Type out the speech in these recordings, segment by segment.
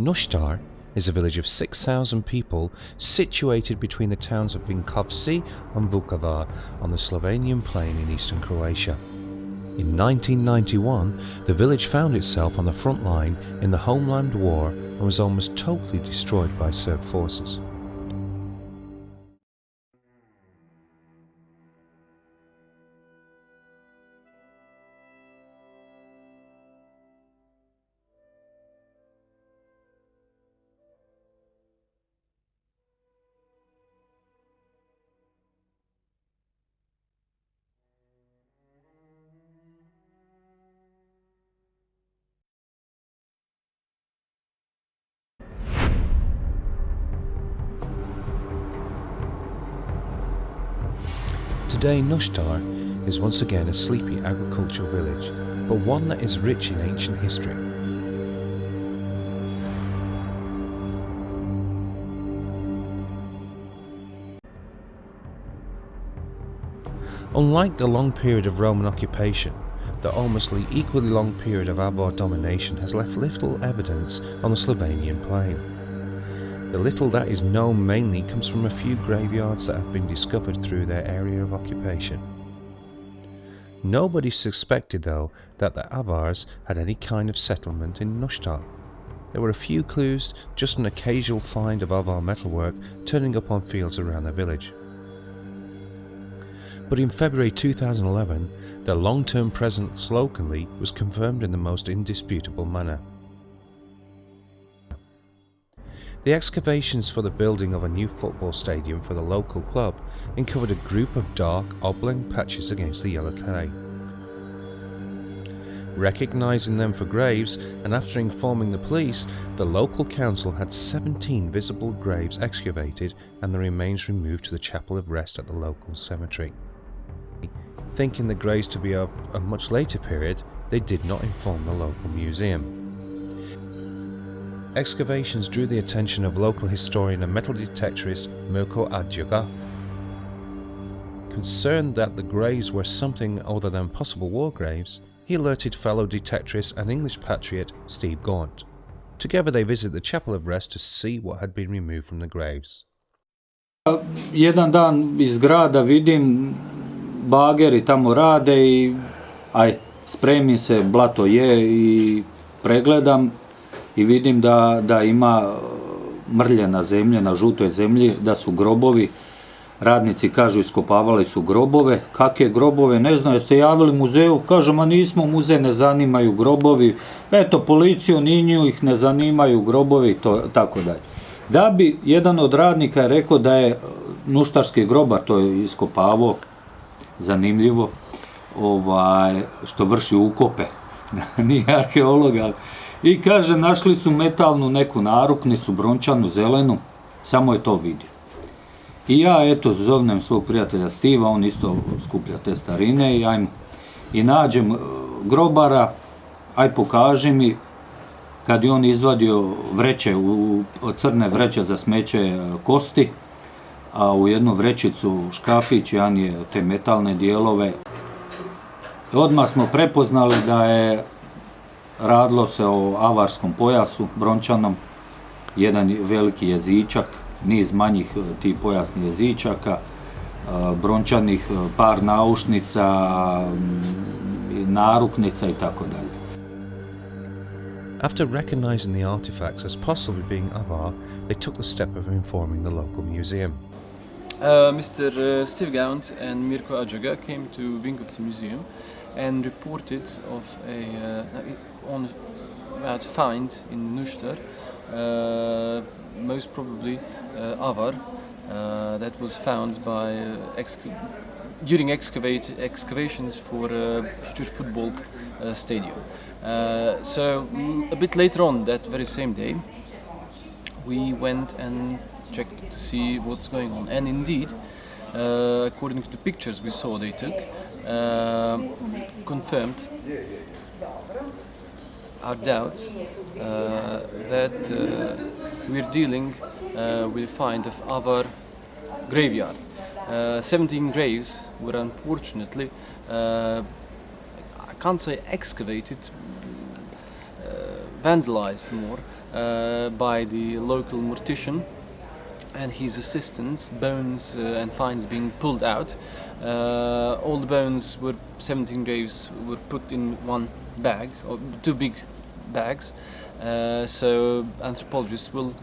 Nuštar is a village of 6,000 people situated between the towns of Vinkovci and Vukovar on the Slovenian plain in eastern Croatia. In 1991, the village found itself on the front line in the Homeland War and was almost totally destroyed by Serb forces. Today Nuštar is once again a sleepy agricultural village, but one that is rich in ancient history. Unlike the long period of Roman occupation, the almost equally long period of Avar domination has left little evidence on the Slovenian plain. The little that is known mainly comes from a few graveyards that have been discovered through their area of occupation. Nobody suspected though that the Avars had any kind of settlement in Nuštar. There were a few clues, just an occasional find of Avar metalwork turning up on fields around the village. But in February 2011, their long-term presence locally was confirmed in the most indisputable manner. The excavations for the building of a new football stadium for the local club uncovered a group of dark, oblong patches against the yellow clay. Recognising them for graves, and after informing the police, the local council had 17 visible graves excavated and the remains removed to the chapel of rest at the local cemetery. Thinking the graves to be of a much later period, they did not inform the local museum. Excavations drew the attention of local historian and metal detectorist Mirko Adjuga. Concerned that the graves were something other than possible war graves, he alerted fellow detectorist and English patriot Steve Gaunt. Together they visited the Chapel of Rest to see what had been removed from the graves. Jedan dan iz grada vidim bageri tamo rade i spremim se, blato je i pregledam. I vidim da ima mrlje na zemlji, na žutoj zemlji, da su grobovi. Radnici kažu iskopavali su grobove. Kakve grobove? Ne znam, jeste javili muzeju? Kažu, ma nismo, muzej ne zanimaju grobovi. Eto, policiju, ni nju ih ne zanimaju grobovi, tako dalje. Da bi jedan od radnika je rekao da je nuštarski grobar, to je iskopavao, zanimljivo, što vrši ukope. Nije arheolog, ali... I kaže, našli su metalnu neku naruknicu, brončanu, zelenu, samo je to vidio. I ja, eto, zovnem svog prijatelja Stiva, on isto skuplja te starine i ajmo. I nađem grobara, pokaži mi, kad je on izvadio vreće, crne vreće za smeće kosti, a u jednu vrećicu škafić, jedan je te metalne dijelove. Odmah smo prepoznali da je radilo se o avarskom pojasu, brončanom, jedan veliki jezičak, niz manjih tih pojasnih jezičaka, brončanih par naušnica, naruknica i tako dalje. After recognizing the artifacts as possibly being Avar, they took the step of informing the local museum. Mr. Steve Gaunt and Mirko Adjuga came to Vinkovci Museum and reported of about find in Nuštar, most probably Avar, that was found by during excavations for a future football stadium. So a bit later on that very same day, we went and checked to see what's going on, and indeed, according to the pictures we saw they took, confirmed our doubts that we're dealing with a find of Avar graveyard. 17 graves were unfortunately, I can't say excavated, vandalized more, by the local mortician and his assistants, bones and finds being pulled out. All the bones 17 graves were put in one bag, or two big bags. So anthropologists will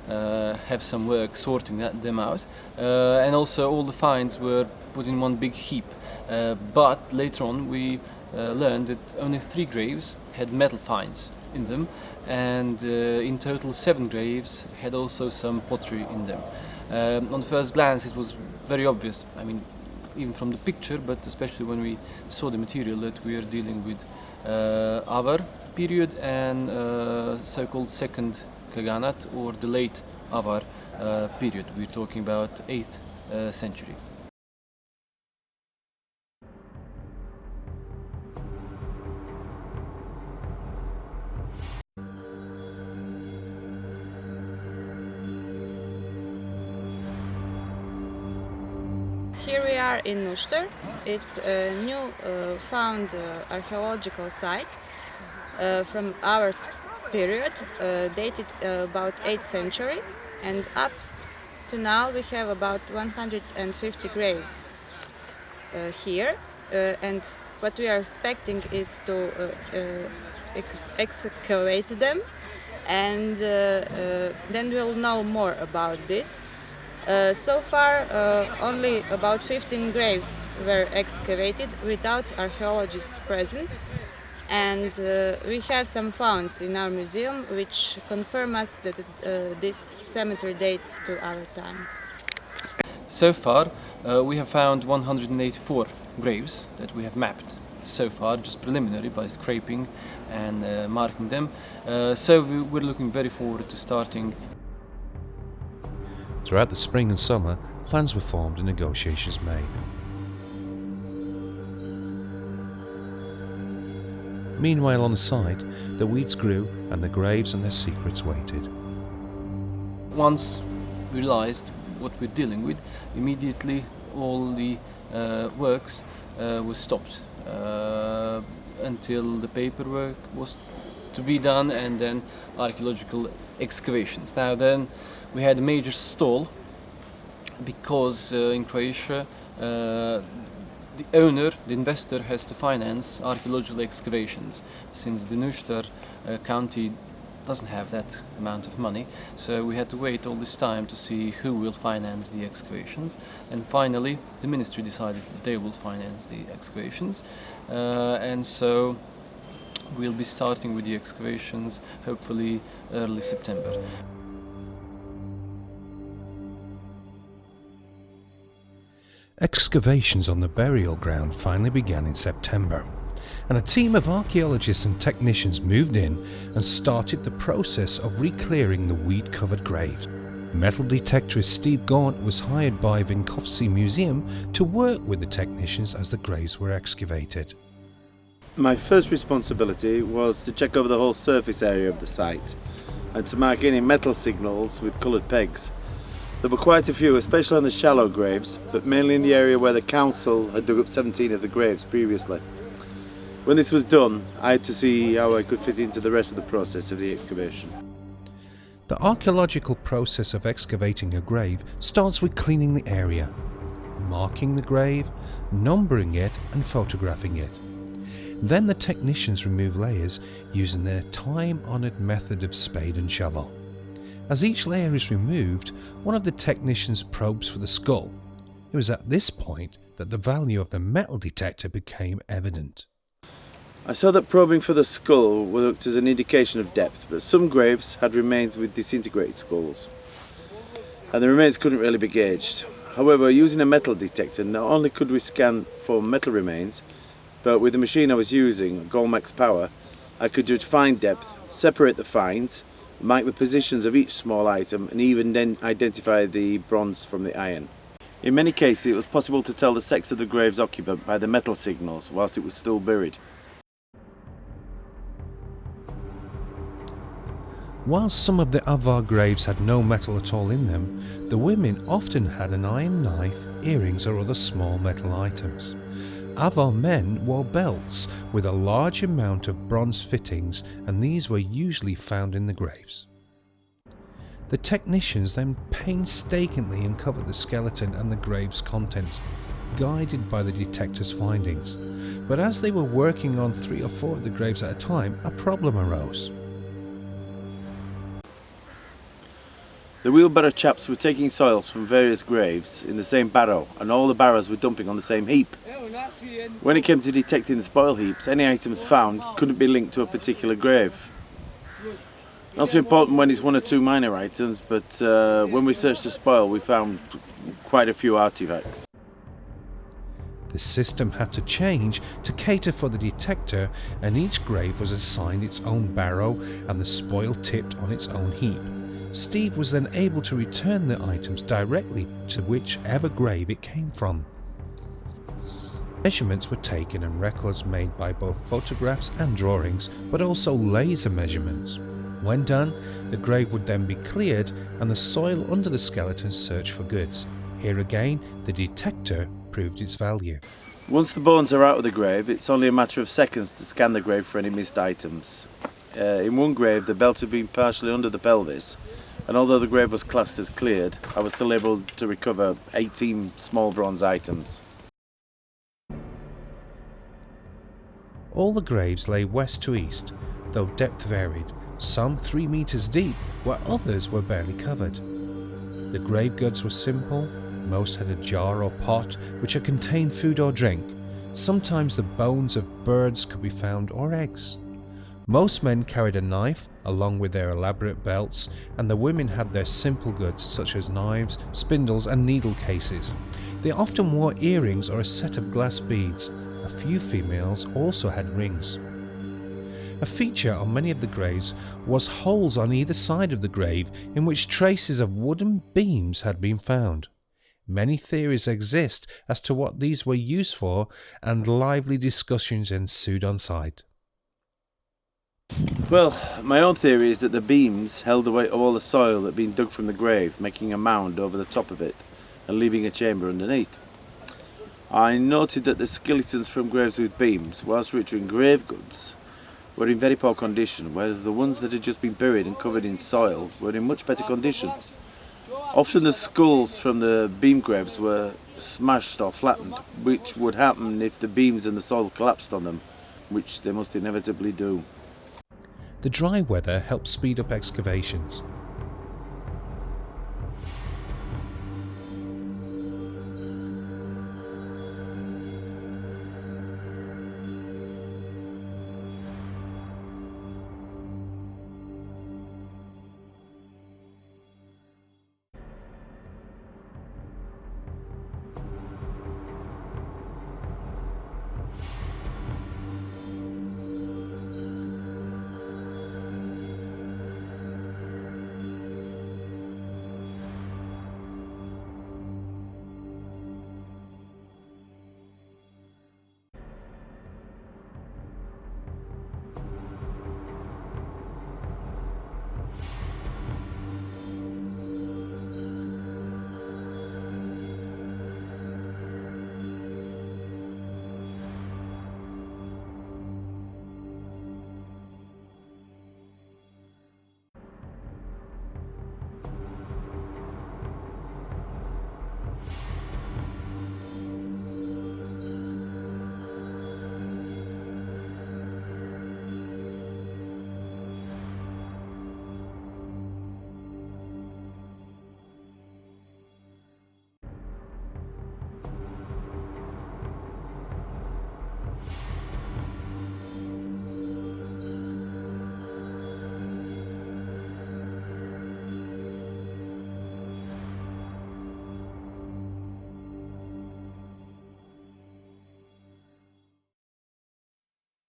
have some work sorting them out. And also all the finds were put in one big heap. But later on we learned that only 3 graves had metal finds in them, and in total 7 graves had also some pottery in them. On the first glance it was very obvious, I mean, even from the picture, but especially when we saw the material, that we are dealing with Avar period and so-called second Kaganate, or the late Avar period. We're talking about 8th century. Here we are in Nuštar. It's a new found archaeological site from our period, dated about 8th century, and up to now we have about 150 graves here, and what we are expecting is to excavate them, and then we'll know more about this. So far, only about 15 graves were excavated without archaeologists present, and we have some finds in our museum which confirm us that this cemetery dates to our time. So far, we have found 184 graves that we have mapped so far, just preliminary, by scraping and marking them. So we're looking very forward to starting. Throughout the spring and summer, plans were formed and negotiations made. Meanwhile, on the site, the weeds grew and the graves and their secrets waited. Once we realized what we're dealing with, immediately all the works were stopped until the paperwork was to be done, and then archaeological excavations. Now then, we had a major stall because in Croatia the owner, the investor, has to finance archaeological excavations, since the Nuštar county doesn't have that amount of money. So we had to wait all this time to see who will finance the excavations, and finally the ministry decided that they will finance the excavations, and so we'll be starting with the excavations hopefully early September. Excavations on the burial ground finally began in September, and a team of archaeologists and technicians moved in and started the process of re-clearing the weed-covered graves. Metal detectorist Steve Gaunt was hired by Vinkovci Museum to work with the technicians as the graves were excavated. My first responsibility was to check over the whole surface area of the site and to mark any metal signals with coloured pegs. There were quite a few, especially on the shallow graves, but mainly in the area where the council had dug up 17 of the graves previously. When this was done, I had to see how I could fit into the rest of the process of the excavation. The archaeological process of excavating a grave starts with cleaning the area, marking the grave, numbering it and photographing it. Then the technicians remove layers using their time-honoured method of spade and shovel. As each layer is removed, one of the technicians probes for the skull. It was at this point that the value of the metal detector became evident. I saw that probing for the skull worked as an indication of depth, but some graves had remains with disintegrated skulls, and the remains couldn't really be gauged. However, using a metal detector, not only could we scan for metal remains, but with the machine I was using, Golmex Power, I could judge fine depth, separate the finds, mark the positions of each small item, and even then identify the bronze from the iron. In many cases, it was possible to tell the sex of the grave's occupant by the metal signals whilst it was still buried. While some of the Avar graves had no metal at all in them, the women often had an iron knife, earrings or other small metal items. Avar men wore belts with a large amount of bronze fittings, and these were usually found in the graves. The technicians then painstakingly uncovered the skeleton and the grave's contents, guided by the detective's findings. But as they were working on 3 or 4 of the graves at a time, a problem arose. The wheelbarrow chaps were taking soils from various graves in the same barrow, and all the barrows were dumping on the same heap. When it came to detecting the spoil heaps, any items found couldn't be linked to a particular grave. Not so important when it's 1 or 2 minor items, but when we searched the spoil we found quite a few artifacts. The system had to change to cater for the detector, and each grave was assigned its own barrow and the spoil tipped on its own heap. Steve was then able to return the items directly to whichever grave it came from. Measurements were taken and records made by both photographs and drawings, but also laser measurements. When done, the grave would then be cleared and the soil under the skeleton searched for goods. Here again, the detector proved its value. Once the bones are out of the grave, it's only a matter of seconds to scan the grave for any missed items. In one grave, the belt had been partially under the pelvis, and although the grave was classed as cleared, I was still able to recover 18 small bronze items. All the graves lay west to east, though depth varied, some 3 meters deep, where others were barely covered. The grave goods were simple. Most had a jar or pot which had contained food or drink. Sometimes the bones of birds could be found, or eggs. Most men carried a knife along with their elaborate belts, and the women had their simple goods such as knives, spindles and needle cases. They often wore earrings or a set of glass beads. A few females also had rings. A feature on many of the graves was holes on either side of the grave in which traces of wooden beams had been found. Many theories exist as to what these were used for, and lively discussions ensued on site. Well, my own theory is that the beams held the weight of all the soil that had been dug from the grave, making a mound over the top of it and leaving a chamber underneath. I noted that the skeletons from graves with beams, whilst rich in grave goods, were in very poor condition, whereas the ones that had just been buried and covered in soil were in much better condition. Often the skulls from the beam graves were smashed or flattened, which would happen if the beams and the soil collapsed on them, which they must inevitably do. The dry weather helped speed up excavations.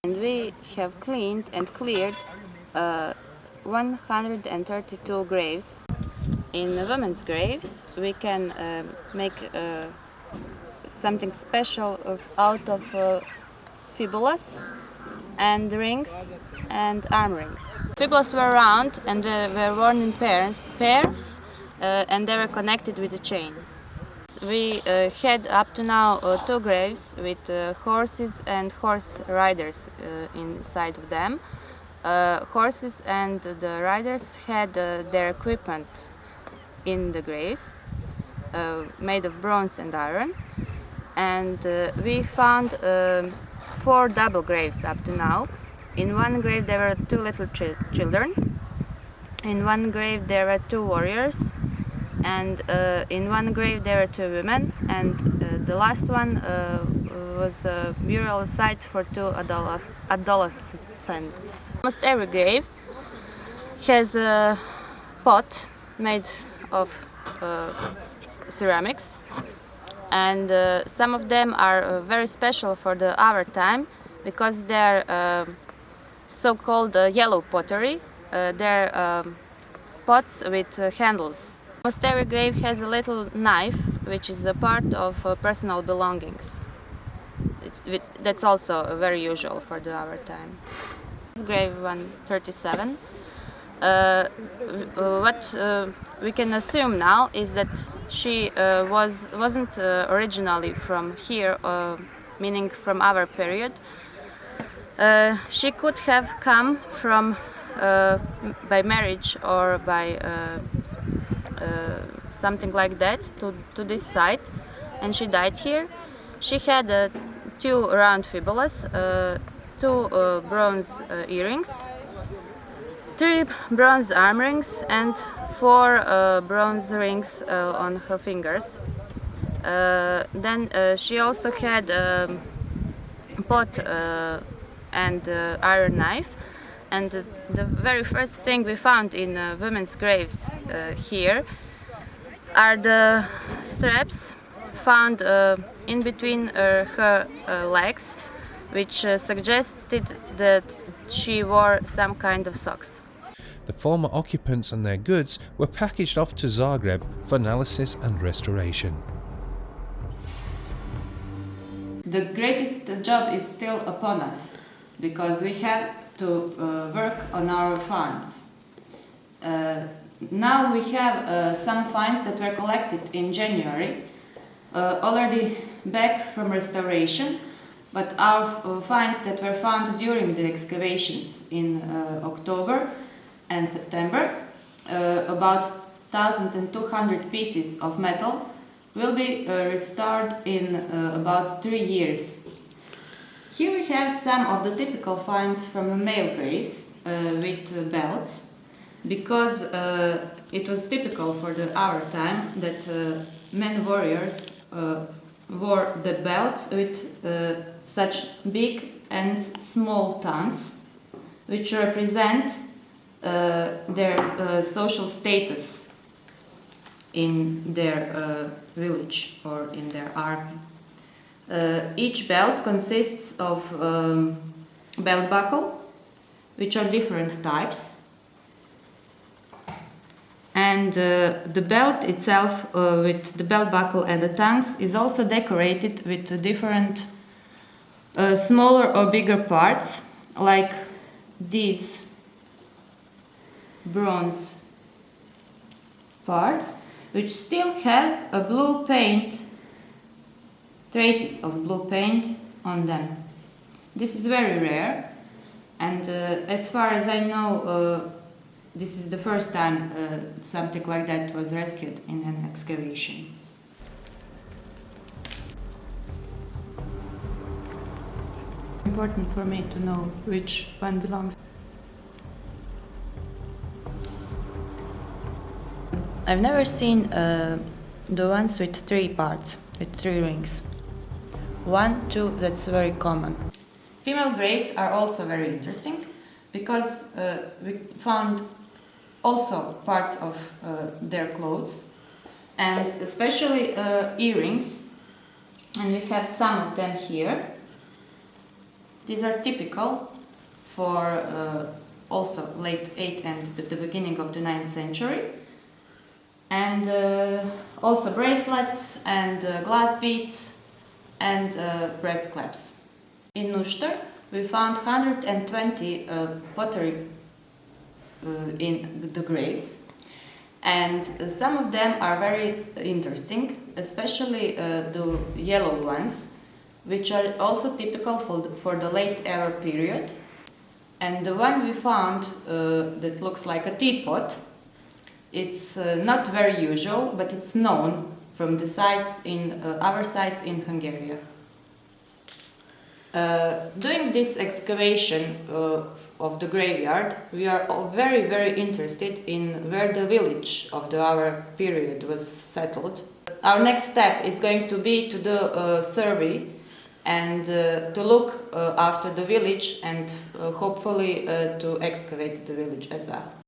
And we have cleaned and cleared 132 graves. In women's graves, we can make something special out of fibulas and rings and arm rings. Fibulas were round and were worn in pairs, and they were connected with a chain. We had up to now 2 graves with horses and horse riders inside of them. Horses and the riders had their equipment in the graves, made of bronze and iron. And we found 4 double graves up to now. In one grave there were 2 little children. In one grave there were 2 warriors. And in one grave there were 2 women. And the last one was a burial site for 2 adolescents. Almost every grave has a pot made of ceramics, and some of them are very special for our time because they're so-called yellow pottery. They're pots with handles. Almost every grave has a little knife, which is a part of personal belongings. That's also very usual for our time. Grave 137. What we can assume now is that she wasn't originally from here, meaning from our period. She could have come from by marriage or by something like that to this site, and she died here. She had 2 round fibulas, 2 bronze earrings, 3 bronze arm rings, and 4 bronze rings on her fingers. Then she also had a pot and iron knife. And the very first thing we found in women's graves here are the straps found in between her legs, which suggested that she wore some kind of socks. The former occupants and their goods were packaged off to Zagreb for analysis and restoration. The greatest job is still upon us because we have to work on our finds. Now we have some finds that were collected in January, already back from restoration, but our finds that were found during the excavations in October and September, about 1,200 pieces of metal, will be restored in about 3 years. Here we have some of the typical finds from the male graves with belts, because it was typical for our time that men warriors wore the belts with such big and small tongues, which represent their social status in their village or in their army. Each belt consists of belt buckle, which are different types, and the belt itself with the belt buckle and the tongues is also decorated with different smaller or bigger parts, like these bronze parts, which still have a blue paint, traces of blue paint on them. This is very rare, and as far as I know, this is the first time something like that was rescued in an excavation. Important for me to know which one belongs. I've never seen the ones with 3 parts, with 3 rings. 1, 2, that's very common. Female graves are also very interesting because we found also parts of their clothes, and especially earrings, and we have some of them here. These are typical for also late 8th and the beginning of the 9th century, and also bracelets and glass beads and breast clasps. In Nuštar we found 120 pottery in the graves, and some of them are very interesting, especially the yellow ones, which are also typical for the late era period. And the one we found that looks like a teapot It's not very usual, but it's known from the sites in our sites in Hungary. Doing this excavation of the graveyard, we are all very, very interested in where the village of our period was settled. Our next step is going to be to do a survey and to look after the village and hopefully to excavate the village as well.